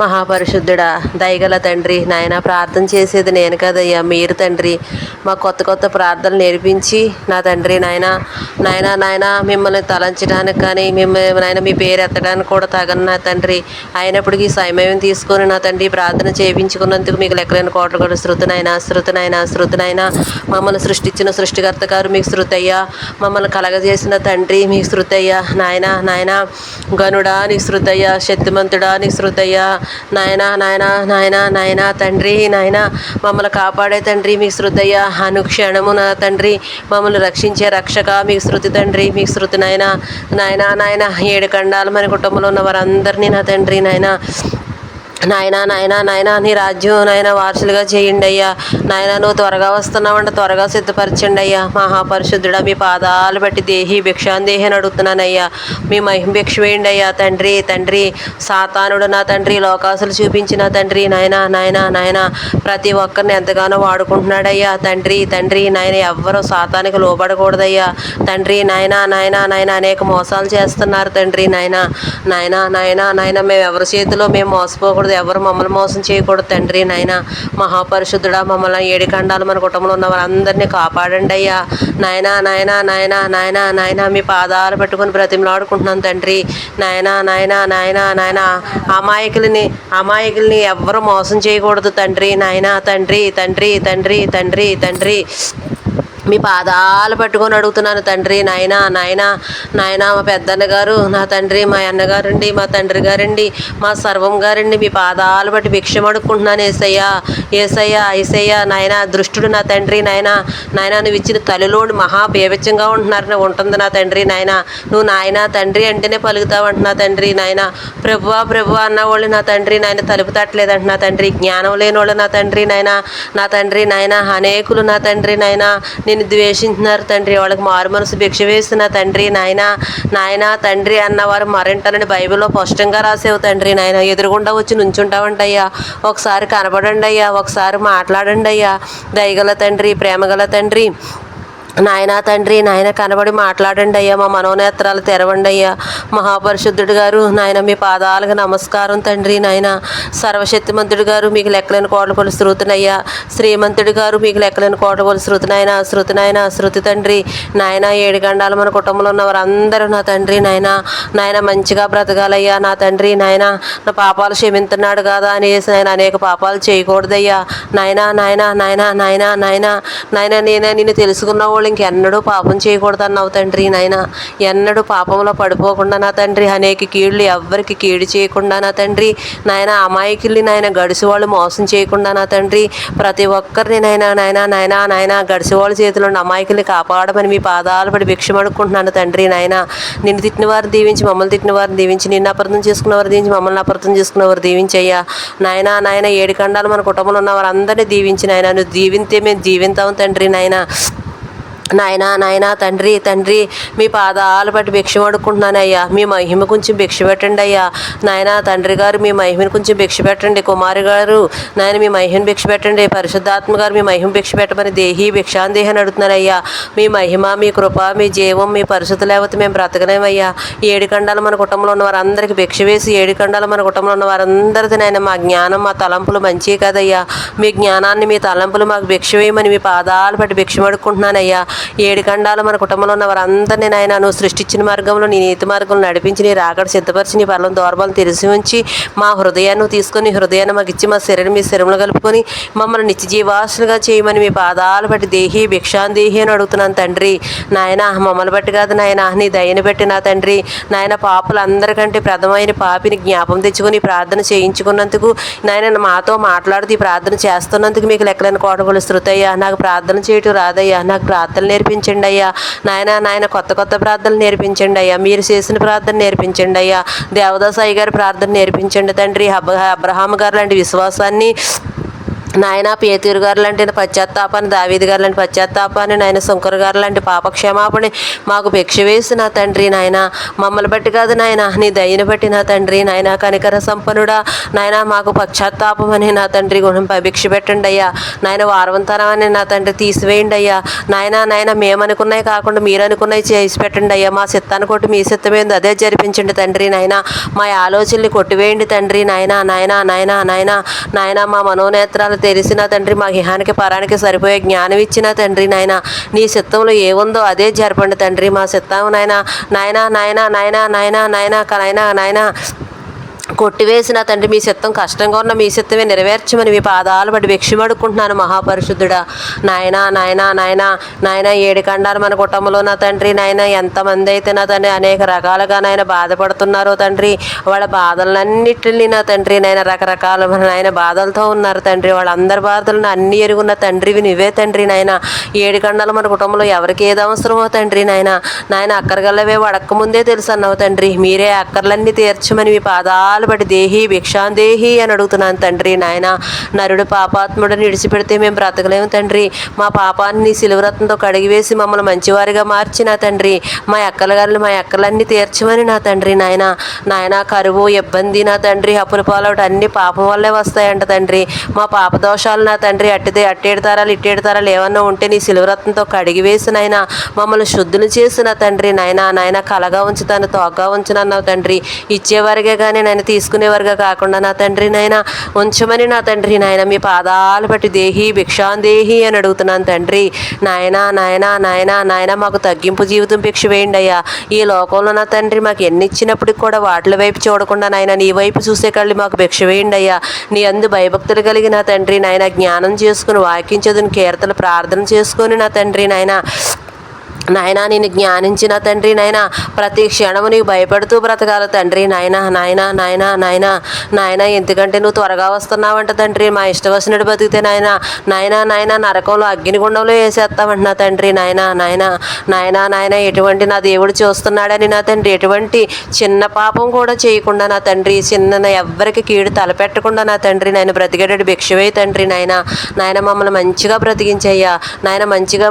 మహాపరిశుద్ధుడా, దయగల తండ్రి, నాయన ప్రార్థన చేసేది నేను కదయ్యా, మీరు తండ్రి. మా కొత్త కొత్త ప్రార్థనలు నేర్పించి నా తండ్రి నాయన నాయన నాయన మిమ్మల్ని తలంచడానికి కానీ మిమ్మల్ని నాయన మీ పేరు ఎత్తడానికి కూడా తగను నా తండ్రి. అయినప్పటికీ సమయం తీసుకొని నా తండ్రి ప్రార్థన చేయించుకున్నందుకు మీకు లెక్కలేని కోటలు కూడా శృతునైనా మమ్మల్ని సృష్టించిన సృష్టికర్త గారు మీకు శృతయ్యా. మమ్మల్ని కలగజేసిన తండ్రి మీకు శృతయ్యా. నాయన గనుడా నీకు శృతయ్యా, శక్తిమంతుడా నీకు శృతయ్యా. నాయన తండ్రి నాయన మమ్మల్ని కాపాడే తండ్రి మీకు శృతయ్య. అనుక్షణము నా తండ్రి మమ్మల్ని రక్షించే రక్షక మీకు శృతి తండ్రి మీకు శృతి నాయన 7 ఖండాలు మన కుటుంబంలో ఉన్న వారందరినీ నా తండ్రి నాయన నీ రాజ్యం నాయన వారసులుగా చేయండి అయ్యా. నాయన నువ్వు త్వరగా వస్తున్నావంటే త్వరగా సిద్ధపరచండి అయ్యా. మహాపరిశుద్ధుడా, మీ పాదాలు బట్టి దేహి భిక్షాందేహి అని అడుగుతున్నానయ్యా. మీ మహిమ భిక్ష వేయండి అయ్యా. తండ్రి సాతానుడు నా తండ్రి లోకాసులు చూపించిన తండ్రి నాయన ప్రతి ఒక్కరిని ఎంతగానో వాడుకుంటున్నాడయ్యా. తండ్రి నాయన ఎవ్వరూ సాతానికి లోబడకూడదయ్యా. తండ్రి నాయన అనేక మోసాలు చేస్తున్నారు తండ్రి నాయన మేము ఎవరి చేతిలో మేము మోసపోకూడదు, ఎవరు మమ్మల్ని మోసం చేయకూడదు తండ్రి నాయన. మహాపరిశుద్ధుడా, మమ్మల్ని 7 ఖండాలు మన కుటుంబంలో ఉన్న వారందరినీ కాపాడండి అయ్యా. నాయన మీ పాదాలు పెట్టుకుని బ్రతిమలాడుకుంటున్నాను తండ్రి నాయన అమాయకుల్ని ఎవ్వరు మోసం చేయకూడదు తండ్రి తండ్రి మీ పాదాలు పట్టుకొని అడుగుతున్నాను తండ్రి నాయన మా పెద్దన్న గారు నా తండ్రి, మా అన్నగారండి, మా తండ్రి గారండి, మా సర్వం గారండి, మీ పాదాలు బట్టి భిక్షం అడుక్కుంటున్నాను ఏసయ్యా. నాయన దుష్టుడు నా తండ్రి నాయన నువ్వు ఇచ్చిన తల్లిలోని మహాబేవచ్చంగా ఉంటుంది నా తండ్రి నాయన. నువ్వు నాయన తండ్రి అంటేనే పలుకుతావు అంటున్నా తండ్రి నాయన. ప్రభువా అన్నవాళ్ళు నా తండ్రి నాయన తలుపు తట్టలేదంట నా తండ్రి. జ్ఞానం లేని వాళ్ళు నా తండ్రి నాయన అనేకులు నా తండ్రి నాయన నిన్ను ద్వేషించినారు తండ్రి. వాళ్ళకి మారు మనసు భిక్ష వేసిన తండ్రి నాయన తండ్రి అన్నవారు మరింటారని బైబిల్లో స్పష్టంగా రాసేవు తండ్రి నాయన. ఎదురుగుండా వచ్చి నుంచుంటావంటయ్యా. ఒకసారి కనబడండి అయ్యా, ఒకసారి మాట్లాడండి అయ్యా. దయగల తండ్రి, ప్రేమగల తండ్రి నాయన కనబడి మాట్లాడండి అయ్యా. మా మనోనేత్రాలు తెరవండి అయ్యా. మహాపరిశుద్ధుడు గారు నాయన మీ పాదాలకు నమస్కారం తండ్రి నాయన. సర్వశక్తిమంతుడు గారు మీకు లెక్కలేని కోటలు కొలు శృతునయ్యా. శ్రీమంతుడు గారు మీకు లెక్కలేని కోటలు కొలు శృతి తండ్రి నాయన. 7 ఖండాలు మన కుటుంబంలో ఉన్న వారందరూ నా తండ్రి నాయన మంచిగా బ్రతకాలయ్యా. నా తండ్రి నాయన నా పాపాలు క్షమించున్నాడు కదా అనేసి నాయన అనేక పాపాలు చేయకూడదయ్యా. నాయన నేను నిన్ను తెలుసుకున్న ఇంకెన్నడూ పాపం చేయకూడదు అన్నావు తండ్రి నాయన. ఎన్నడూ పాపంలో పడిపోకుండా నా తండ్రి అనేక కీళ్ళు ఎవ్వరికి కీడు చేయకుండా నా తండ్రి నాయన. అమాయకుల్ని నాయన గడిసి వాళ్ళు మోసం చేయకుండా నా తండ్రి ప్రతి ఒక్కరిని నాయన గడిసి వాళ్ళ చేతిలో అమాయకుల్ని కాపాడమని మీ పాదాలు పడి భిక్షం అడుక్కుంటున్నాను తండ్రి నాయన. నిన్ను తిట్టిన వారిని దీవించి మమ్మల్ని తిట్టిన వారిని దీవించి, నిన్ను అపార్థం చేసుకున్న వారు దీవించి మమ్మల్ని అపార్థం చేసుకున్న వారు దీవించయ్యా. నాయన 7 ఖండాలు మన కుటుంబంలో ఉన్న వారందరినీ దీవించి నాయన. నువ్వు దీవింతే మేము జీవింతాం తండ్రి నాయన తండ్రి మీ పాదాలు బట్టి భిక్షం అడుక్కుంటున్నానయ్యా. మీ మహిమ కొంచెం భిక్ష పెట్టండి అయ్యా. నాయన తండ్రి గారు మీ మహిమను కొంచెం భిక్ష పెట్టండి. కుమారి గారు నాయన మీ మహిమను భిక్ష పెట్టండి. పరిశుద్ధాత్మ గారు మీ మహిమ భిక్ష పెట్టమని దేహి భిక్షాందేహి అని అడుగుతున్నారయ్యా. మీ మహిమ, మీ కృప, మీ జీవం, మీ పరిశుద్ధ లేకపోతే మేము బ్రతకలేమయ్యా. 7 ఖండాలు మన కుటుంబంలో ఉన్న వారందరికీ భిక్ష వేసి 7 ఖండాలు మన కుటుంబంలో ఉన్న వారందరిది నాయన మా జ్ఞానం, మా తలంపులు మంచివి కదయ్యా. మీ జ్ఞానాన్ని, మీ తలంపులు మాకు భిక్ష వేయమని మీ పాదాలు బట్టి భిక్షం అడుక్కుంటున్నానయ్యా. 7 ఖండాలు మన కుటుంబంలో ఉన్న వారందరినీ నాయన నువ్వు సృష్టించిన మార్గంలో నీ నీతి మార్గంలో నడిపించి, నీ రాకడ సిద్ధపరిచి, నీ పర్లం దోర్బాలు తెరిచి ఉంచి మా హృదయాన్ని తీసుకొని హృదయాన్ని మాకు ఇచ్చి మా శరీరం మీ శరీరంలో కలుపుకొని మమ్మల్ని నిత్య జీవాసులుగా చేయమని మీ పాదాలు బట్టి దేహి భిక్షాందేహి అని అడుగుతున్నాను తండ్రి నాయన. మమ్మల్ని బట్టి కాదు నాయన, నీ దయని బట్టి నా తండ్రి నాయన. పాపులందరికంటే ప్రథమైన పాపిని జ్ఞాపం తెచ్చుకొని ప్రార్థన చేయించుకున్నందుకు నాయన మాతో మాట్లాడుతూ ఈ ప్రార్థన చేస్తున్నందుకు మీకు లెక్కలేని కోటలు శృతయ్యా. నాకు ప్రార్థన చేయటం రాదయ్యా. నాకు ప్రార్థన నేర్పించండి అయ్యా. నాయన కొత్త ప్రార్థనలు నేర్పించండి అయ్యా. మీరు చేసిన ప్రార్థన నేర్పించండి అయ్యా. దేవదాస్ అయ్య గారి ప్రార్థన నేర్పించండి తండ్రి. అబ్రహాం గారు లాంటి విశ్వాసాన్ని నాయన పేతూరు గారు లాంటి పశ్చాత్తాపాన్ని, దావీదు గారు లాంటి పశ్చాత్తాపాన్ని, నాయన శంకర్ గారు లాంటి పాప క్షమాపణ మాకు భిక్ష వేసి నా తండ్రి నాయన, మమ్మల్ని బట్టి కాదు నాయన, నీ దయని బట్టి నా తండ్రి నాయన, కనికర సంపన్నుడా నాయన, మాకు పశ్చాత్తాపం అని నా తండ్రి గుణం భిక్ష పెట్టండి అయ్యా నాయన, వారవంతనాన్ని నా తండ్రి తీసివేయండి అయ్యా నాయన, మేమనుకున్నాయి కాకుండా మీరు అనుకున్నాయి చేసి పెట్టండి అయ్యా, మా చిత్తాన్ని కొట్టి మీ చిత్తమేంది అదే జరిపించండి తండ్రి నాయన, మా ఆలోచనలు కొట్టివేయండి తండ్రి నాయన, మా మనోనేత్రాలు తెలిసిన తండ్రి, మా హిహానికి పరానికి సరిపోయే జ్ఞానం ఇచ్చిన తండ్రి నాయన, నీ చిత్తంలో ఏముందో అదే జరపండి తండ్రి, మా చిత్తం నాయన కొట్టివేసిన తండ్రి, మీ చిత్తం కష్టంగా ఉన్న మీ చిత్తమే నెరవేర్చమని మీ పాదాలు పడి భిక్షమడుకుంటున్నాను మహాపరిశుద్ధుడా నాయన 7 ఖండాలు మన కుటుంబంలో నా తండ్రి నాయన, ఎంతమంది అయితే నా తండ్రి అనేక రకాలుగా నాయన బాధపడుతున్నారో తండ్రి, వాళ్ళ బాధలన్నిటిని నా తండ్రి నాయన, రకరకాల నాయన బాధలతో ఉన్నారు తండ్రి, వాళ్ళందరి బాధలను అన్ని ఎరుగున్న తండ్రివి నువ్వే తండ్రి నాయన, 7 ఖండాలు మన కుటుంబంలో ఎవరికి ఏది అవసరమో తండ్రి నాయన అక్కరగల్లవే అడక్క ముందే తెలుసు అన్నావు తండ్రి, మీరే అక్కర్లన్నీ తీర్చమని మీ పాదాలు బట్టి దేహి భిక్షాందేహి అని అడుగుతున్నాను తండ్రి నాయన, నరుడు పాపాత్ముడిని విడిచిపెడితే మేము బ్రతకలేము తండ్రి, మా పాపాన్ని సిలువరత్నంతో కడిగివేసి మమ్మల్ని మంచివారిగా మార్చిన తండ్రి, మా ఎక్కలన్నీ తీర్చమని నా తండ్రి నాయన కరువు ఇబ్బంది నా తండ్రి, అప్పుల పాలవుట అన్ని పాపం వల్లే వస్తాయంట తండ్రి, మా పాప దోషాలు నా తండ్రి అట్టేడుతారాలు ఇట్టేడుతారాలు ఏమన్నా ఉంటే నీ సిలువరత్నంతో కడిగివేసి నాయన మమ్మల్ని శుద్ధులు చేసిన తండ్రి నాయన కలగా ఉంచుతాను తోగ్గా ఉంచునన్నావు తండ్రి, ఇచ్చేవారిగా కానీ నేను తీసుకునేవారుగా కాకుండా నా తండ్రి నాయన ఉంచమని నా తండ్రి నాయన, మీ పాదాలు బట్టి దేహి భిక్షాందేహి అని అడుగుతున్నాను తండ్రి నాయన మాకు తగ్గింపు జీవితం భిక్ష వేయండి అయ్యా, ఈ లోకంలో నా తండ్రి మాకు ఎన్ని ఇచ్చినప్పటికి కూడా వాటి వైపు చూడకుండా నాయన నీ వైపు చూసే కళ్ళు మాకు భిక్ష వేయండి అయ్యా, నీ అందు భయభక్తులు కలిగిన తండ్రి నాయన, జ్ఞానం చేసుకుని వాక్యం చదువుని కీర్తనలు ప్రార్థన చేసుకొని నా తండ్రి నాయన నేను జ్ఞానించిన తండ్రి నాయన, ప్రతి క్షణము నీకు భయపడుతూ బ్రతకాలి తండ్రి నాయన ఎందుకంటే నువ్వు త్వరగా వస్తున్నావంట తండ్రి, మా ఇష్ట వచ్చినట్టు బతికితే నాయన నరకంలో అగ్నిగుండంలో వేసేస్తామంట నా తండ్రి నాయన ఎటువంటి నా దేవుడు చూస్తున్నాడని నా తండ్రి, ఎటువంటి చిన్న పాపం కూడా చేయకుండా నా తండ్రి, ఎవ్వరికి కీడు తలపెట్టకుండా నా తండ్రి నాయన బ్రతికేటట్టు భిక్షవే తండ్రి నాయన మమ్మల్ని మంచిగా బ్రతికించయ్యా నాయన, మంచిగా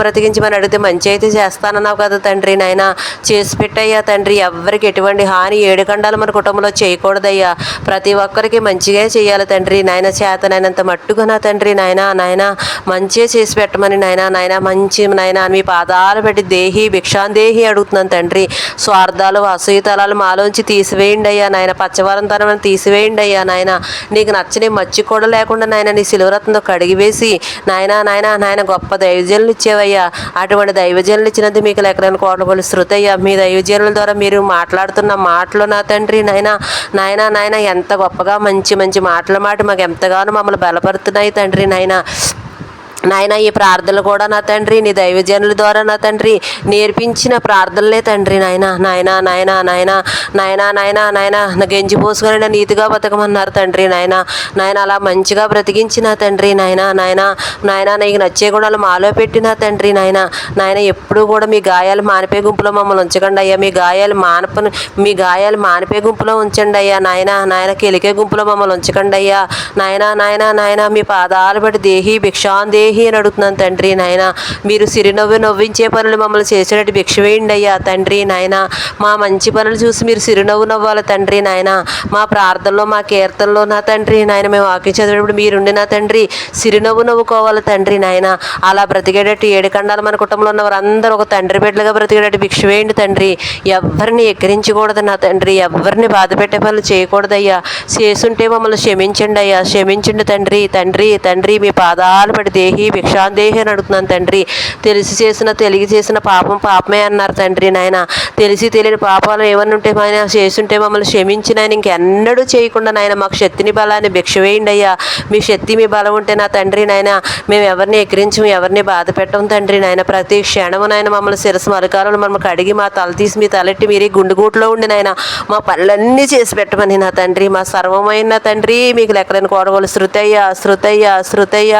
బ్రతికించమని అడిగితే మంచి అయితే చేస్తానన్నావు కదా తండ్రి నాయన, చేసి పెట్టయ్యా తండ్రి, ఎవరికి ఎటువంటి హాని 7 ఖండాలు మన కుటుంబంలో చేయకూడదయ్యా, ప్రతి ఒక్కరికి మంచిగా చేయాలి తండ్రి నాయన, చేతనైనంత మట్టుగా నా తండ్రి నాయన మంచిగా చేసి పెట్టమని నాయన మంచి మీ పాదాలు పెట్టి దేహి భిక్షాందేహి అడుగుతున్నాను తండ్రి, స్వార్థాలు అసూయతలాలు మాలోంచి తీసివేయండి అయ్యా నాయన, పచ్చవారంతనం తీసివేయండి అయ్యా నాయన, నీకు నచ్చని మచ్చి కూడా లేకుండా నాయన నీ సిలువరత్నంతో కడిగివేసి నాయన గొప్ప దైవజనులు ఇచ్చేవయ్యా, అటువంటి దైవజనులు ఇచ్చినందుకు మీకు లెక్కలేని కోట్ల శృతి అయ్యా, మీ దైవజనుల ద్వారా మీరు మాట్లాడుతున్న మాటలు నా తండ్రి నాయన ఎంత గొప్పగా మంచి మాటల మాట మాకు ఎంతగానో మమ్మల్ని బలపడుతున్నాయి తండ్రి నాయన ఈ ప్రార్థనలు కూడా నా తండ్రి నీ దైవజనుల ద్వారా నా తండ్రి నేర్పించిన ప్రార్థనలే తండ్రి నాయన గెంజి పోసుకొని నీతిగా బతకమన్నారు తండ్రి నాయన అలా మంచిగా బ్రతికించిన తండ్రి నాయన నీకు నచ్చే గుణాలు మాలో పెట్టిన తండ్రి నాయన ఎప్పుడూ కూడా మీ గాయాలు మానిపే గుంపులో మమ్మల్ని ఉంచకండి అయ్యా, మీ గాయాలు మానిపే గుంపులో ఉంచండి అయ్యా నాయన కెలికే గుంపులో మమ్మల్ని ఉంచకండి అయ్యా నాయన మీ పాదాలు బట్టి దేహి భిక్షాందేహి అని అడుగుతున్నాను తండ్రి మీరు సిరినవ్వు నవ్వించే పనులు మమ్మల్ని చేసేటట్టు భిక్ష వేయండి అయ్యా తండ్రి మా మంచి పనులు చూసి మీరు సిరినవ్వు నవ్వాలి తండ్రి మా ప్రార్థనలో మా కీర్తనలో నా తండ్రి మేము వాక్యం చదివేటప్పుడు మీరుండి నా తండ్రి సిరినవ్వు నవ్వుకోవాలి తండ్రి అలా బ్రతికేటట్టు 7 ఖండాలు మన కుటుంబంలో ఉన్న వారందరూ ఒక తండ్రి బిడ్డలుగా బ్రతికేటట్టు భిక్ష వేయండి తండ్రి, ఎవరిని ఎక్కిరించకూడదు నా తండ్రి, ఎవరిని బాధ పెట్టే పనులు చేయకూడదయ్యా, చేసుంటే మమ్మల్ని క్షమించండి అయ్యా, క్షమించండి తండ్రి మీ పాదాలు పడి దేహి భిక్షాందేహి అని అడుగుతున్నాను తండ్రి, తెలిసి చేసిన పాపమే అన్నారు తండ్రి తెలిసి తెలియని పాపాలు ఏమన్నా ఉంటే చేసుంటే మమ్మల్ని క్షమించిన ఇంకెన్నడూ చేయకుండా మాకు శక్తిని బలాన్ని భిక్ష వేయండి అయ్యా, మీ శక్తి మీ బలం ఉంటే నా తండ్రి మేము ఎవరిని ఎక్కిరించము, ఎవరిని బాధ పెట్టము తండ్రి ప్రతి క్షణము మమ్మల్ని శిరస్సు మరకాలను మమ్మల్ని కడిగి మా తల తీసి మీ తలెట్టి మీరే గుండెగూట్లో ఉండి మా పనులన్నీ చేసి పెట్టమని నా తండ్రి, మా సర్వమైన తండ్రి మీకు లెక్కలేని కోడగోలు శృతయ్య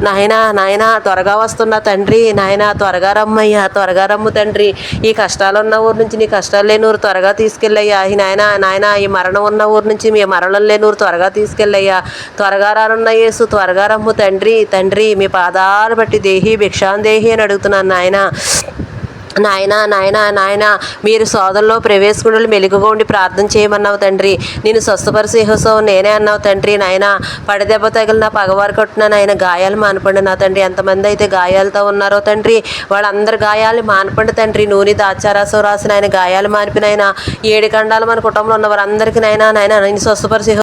నాయనా నాయన త్వరగా వస్తున్నా తండ్రి, నాయన త్వరగా రమ్మయ్యా, త్వరగా రమ్ము తండ్రి. ఈ కష్టాలు ఉన్న ఊరు నుంచి నీ కష్టాలు లేని ఊరు త్వరగా తీసుకెళ్ళయ్యా. ఈ నాయన ఈ మరణం ఉన్న ఊరు నుంచి మీ మరణం లేని ఊరు త్వరగా తీసుకెళ్ళయ్యా. త్వరగా రానున్న యేసు త్వరగా రమ్ము తండ్రి. తండ్రి మీ పాదాలు బట్టి దేహి భిక్షాందేహి అని అడుగుతున్నాను నాయన. నాయన మీరు సోదరులో ప్రవేశకుడులు మెలుగుగా ఉండి ప్రార్థన చేయమన్నావు తండ్రి. నేను స్వస్థపరిచే యెహోవా నేనే అన్నావు తండ్రి. నాయన పడదెబ్బ తగిలిన పగవారు కొట్టిన నాయన గాయాలు మానపండి నా తండ్రి. ఎంతమంది అయితే గాయాలతో ఉన్నారో తండ్రి, వాళ్ళందరి గాయాలు మానపండి తండ్రి. నూనె దాచారాసం రాసిన ఆయన గాయాలు మానిపిన ఆయన 7 ఖండాలు మన కుటుంబంలో ఉన్న వారందరికీ నాయన నేను స్వస్థపరిచే